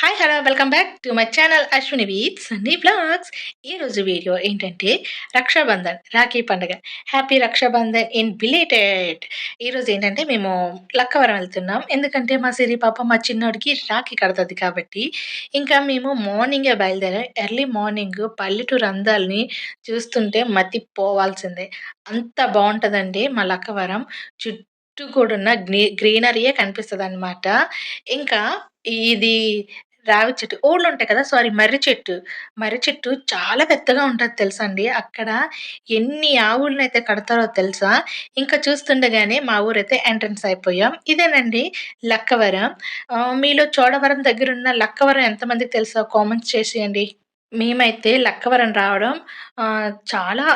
Hi! Hello! Welcome back to my channel Ashwini with Sunny vlogs. ఈరోజు video ఏంటంటే రక్షాబంధన్, రాఖీ పండుగ. Happy Raksha Bandhan in belated. ఈరోజు ఏంటంటే మేము లక్కవరం వెళ్తున్నాం. ఎందుకంటే మా సిరి పాప మా చిన్నోడికి రాఖీ కడతది కాబట్టి, ఇంకా మేము మార్నింగే బయలుదేరాం. ఎర్లీ మార్నింగ్ పల్లెటూరు అందాల్ని చూస్తుంటే మతిపోవాల్సిందే. అంత బావుంటదండి మా లక్కవరం. చుట్టూ కూడున్న గ్రీనరీయే కనిపిస్తదనమాట. ఇంకా ఇది రావి చెట్టు. ఓడ్లుంటాయి కదా! సారీ మర్రి చెట్టు. మర్రి చెట్టు చాలా పెద్దగా ఉంటది తెలుసా అండి. అక్కడ ఎన్ని ఆవులనైతే కడతారో తెలుసా? ఇంకా చూస్తుండగానే మా ఊరైతే ఎంట్రన్స్ అయిపోయాం. ఇదేనండి లక్కవరం. మీలో చోడవరం దగ్గరున్న లక్కవరం ఎంతమందికి తెలుసో కామెంట్స్ చేసేయండి. మేమైతే లక్కవరం రావడం చాలా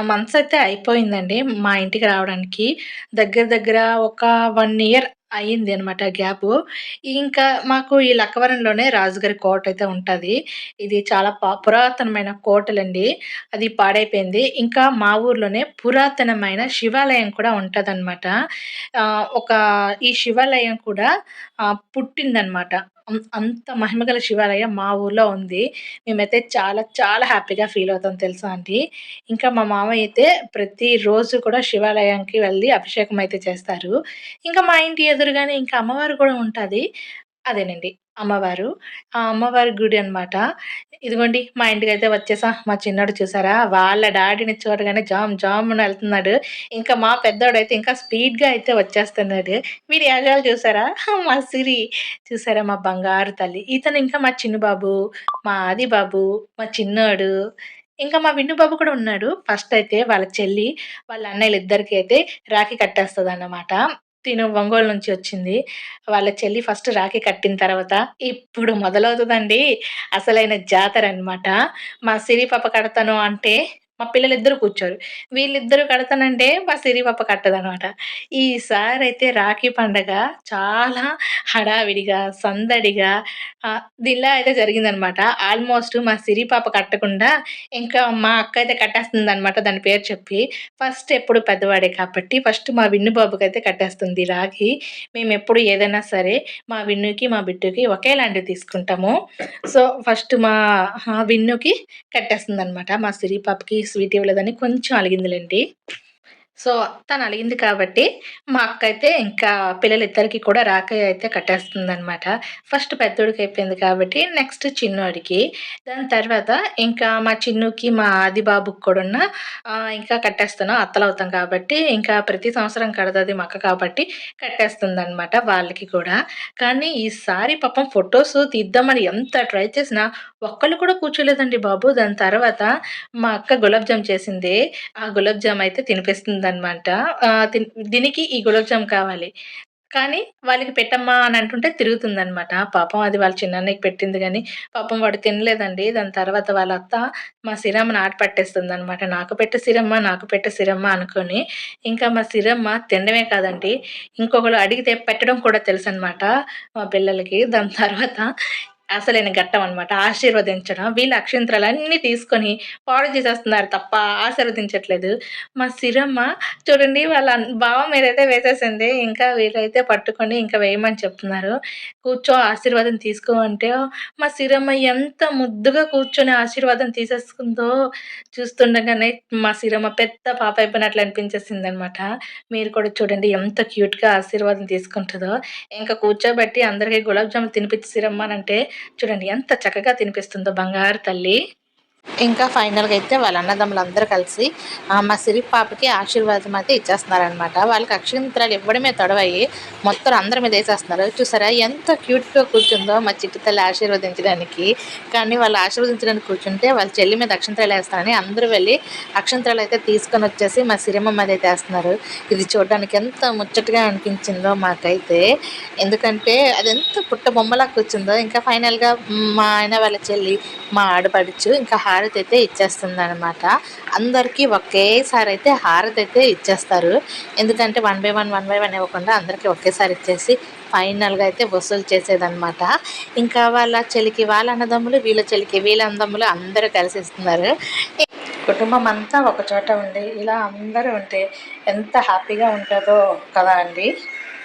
మంత్స్ అయితే అయిపోయిందండి మా ఇంటికి రావడానికి. దగ్గర దగ్గర ఒక 1 ఇయర్ అయింది అనమాట గ్యాపు. ఇంకా మాకు ఈ లక్కవరంలోనే రాజుగారి కోటయితే ఉంటది. ఇది చాలా పురాతనమైన కోటలండి. అది పాడైపోయింది. ఇంకా మా ఊర్లోనే పురాతనమైన శివాలయం కూడా ఉంటదనమాట. ఒక ఈ శివాలయం కూడా పుట్టిందనమాట. అంత మహిమగల శివాలయం మా ఊర్లో ఉంది. మేమైతే చాలా చాలా హ్యాపీగా ఫీల్ అవుతాం తెలుసా అండి. ఇంకా మా మామయ్య అయితే ప్రతిరోజు కూడా శివాలయానికి వెళ్లి అభిషేకం అయితే చేస్తారు. ఇంకా మా ఇంటి ఎదురుగానే ఇంకా అమ్మవారు కూడా ఉంటది. అదేనండి అమ్మవారు. ఆ అమ్మవారి గుడి అన్నమాట. ఇదిగోండి మా ఇంటికైతే వచ్చేసాం. మా చిన్నోడు చూసారా వాళ్ళ డాడీని చూడగానే జామ్ జామున ఎళ్తున్నాడు. ఇంకా మా పెద్దోడైతే ఇంకా స్పీడ్‌గా అయితే వచ్చేస్తున్నాడు. వీడి ఎగతాళి చూసారా మా సిరి చూసారా మా బంగారు తల్లి. ఇతను ఇంకా మా చిన్న బాబు, మా ఆది బాబు, మా చిన్నోడు, ఇంకా మా విన్ను బాబు కూడా ఉన్నాడు. ఫస్ట్ అయితే వాళ్ళ చెల్లి, వాళ్ళ అన్నయ్యలిద్దరికీ అయితే రాఖీ కట్టేస్తదన్నమాట. తిను ఒంగోలు నుంచి వచ్చింది. వాళ్ళ చెల్లి ఫస్ట్ రాఖీ కట్టిన తర్వాత, ఇప్పుడు మొదలవుతదండి అసలైన జాతరనమాట. మా సిరి పాప కడతాను అంటే, మా పిల్లలిద్దరూ కూర్చోరు. వీళ్ళిద్దరూ కడతానంటే, మా సిరి పాప కట్టదనమాట. ఈసారైతే రాఖీ పండగ చాలా హడావిడిగా, సందడిగా దీనిలా అయితే జరిగిందనమాట. ఆల్మోస్ట్ మా సిరి పాప కట్టకుండా, ఇంకా మా అక్క అయితే కట్టేస్తుందనమాట దాని పేరు చెప్పి. ఫస్ట్ ఎప్పుడు పెద్దవాడే కాబట్టి, ఫస్ట్ మా విన్ను బాబుకైతే కట్టేస్తుంది రాఖీ. మేమెప్పుడు ఏదైనా సరే మా విన్నుకి, మా బిట్టుకి ఒకేలాంటివి తీసుకుంటాము. సో, ఫస్ట్ మా విన్నుకి కట్టేస్తుందనమాట. మా సిరి పాపకి స్వీట్ ఇవ్వలేదని కొంచెం అలిగిందిలెండి. సో, తనలిగింది కాబట్టి, మా అక్కయితే ఇంకా పిల్లలిద్దరికీ కూడా రాఖీ అయితే కట్టేస్తుందనమాట. ఫస్ట్ పెద్దోడికి అయిపోయింది కాబట్టి, నెక్స్ట్ చిన్నోడికి. దాని తర్వాత ఇంకా మా చిన్నుకి, మా ఆది బాబుకి కూడాను ఇంకా కట్టేస్తున్నాం. అత్తలవుతాం కాబట్టి, ఇంకా ప్రతి సంవత్సరం కడతది మా అక్క కాబట్టి, కట్టేస్తుందనమాట వాళ్ళకి కూడా. కానీ ఈసారి పాపం ఫోటోస్ తీద్దామని ఎంత ట్రై చేసినా, ఒక్కళ్ళు కూడా కూర్చోలేదండి బాబు. దాని తర్వాత మా అక్క గులాబ్ జామ్ చేసింది. ఆ గులాబ్ జామ్ అయితే తినిపిస్తుందనమాట. దీనికి ఈ గులాబ్ జామ్ కావాలి. కానీ వాళ్ళకి పెట్టమ్మా అని అంటుంటే తిరుగుతుందనమాట. పాపం అది వాళ్ళ చిన్నన్నయ్యకి పెట్టింది గానీ, పాపం వాడు తినలేదండి. దాని తర్వాత వాళ్ళ అత్త మా సిరమ్మని ఆట పట్టేస్తుందనమాట. నాకు పెట్టు సిరమ్మ, నాకు పెట్టు సిరమ్మ అనుకోని. ఇంకా మా సిరమ్మ తినడమే కాదండి, ఇంకొకళ్ళు అడిగితే పెట్టడం కూడా తెలుసనమాట మా పిల్లలకి. దాని తర్వాత అసలైన ఘట్టం అనమాట. ఆశీర్వదించడం. వీళ్ళు అక్షింతలన్నీ తీసుకొని పాడు చేసేస్తున్నారు తప్ప ఆశీర్వదించట్లేదు. మా సిరమ్మ చూడండి వాళ్ళ బావ మీదైతే వేసేసింది. ఇంకా వీళ్ళైతే పట్టుకొని ఇంకా వేయమని చెప్తున్నారు. కూర్చో ఆశీర్వాదం తీసుకో అంటే మా సిరమ్మ ఎంత ముద్దుగా కూర్చొని ఆశీర్వాదం తీసేసుకుందో చూస్తుండగానే మా సిరమ్మ పెద్ద పాప అయిపోయినట్లు అనిపించేసిందనమాట. మీరు కూడా చూడండి ఎంత క్యూట్‌గా ఆశీర్వాదం తీసుకుంటదో. ఇంకా కూర్చోబెట్టి అందరికి గులాబ్ జామున్ తినిపిచ్చిరమ్మనంటే చూడండి ఎంత చక్కగా తినిపిస్తుందో బంగారు తల్లి. ఇంకా ఫైనల్‌గా అయితే వాళ్ళ అన్నదమ్ములందరూ కలిసి మా సిరి పాపకి ఆశీర్వాదం అయితే ఇచ్చేస్తున్నారనమాట. వాళ్ళకి అక్షింతలు ఇవ్వడమే తడవయ్యి మొత్తం అందరి మీద ఏసేస్తున్నారు. చూసారా ఎంత క్యూట్‌గా కూర్చుందో మా చిట్టి తల్లి ఆశీర్వదించడానికి. కానీ వాళ్ళు ఆశీర్వదించడానికి కూర్చుంటే వాళ్ళ చెల్లి మీద అక్షింతలు ఏస్తారని అందరూ వెళ్ళి అక్షింతలు అయితే తీసుకొనొచ్చేసి మా సిరమ్మ మీద అయితే ఏస్తున్నారు. ఇది చూడడానికి ఎంత ముచ్చటగా అనిపించిందో మాకైతే. ఎందుకంటే అదెంత పుట్ట బొమ్మలా కూర్చుందో. ఇంకా ఫైనల్‌గా మా ఆయన వాళ్ళ చెల్లి, మా ఆడపడుచు ఇంకా హారతయితే ఇచ్చేస్తుందనమాట. అందరికీ ఒకేసారి అయితే హారతయితే ఇచ్చేస్తారు. ఎందుకంటే వన్ బై వన్ ఇవ్వకుండా అందరికీ ఒకేసారి ఇచ్చేసి ఫైనల్‌గా అయితే వసూలు చేసేదనమాట. ఇంకా వాళ్ళ చెల్లికి వాళ్ళ అన్నదమ్ములు, వీళ్ళ చెల్లికి వీళ్ళ అన్నదమ్ములు అందరూ కలిసి ఇస్తున్నారు. కుటుంబం అంతా ఒక చోట ఉండి ఇలా అందరూ ఉంటే ఎంత హ్యాపీగా ఉంటుందో కదా అండి.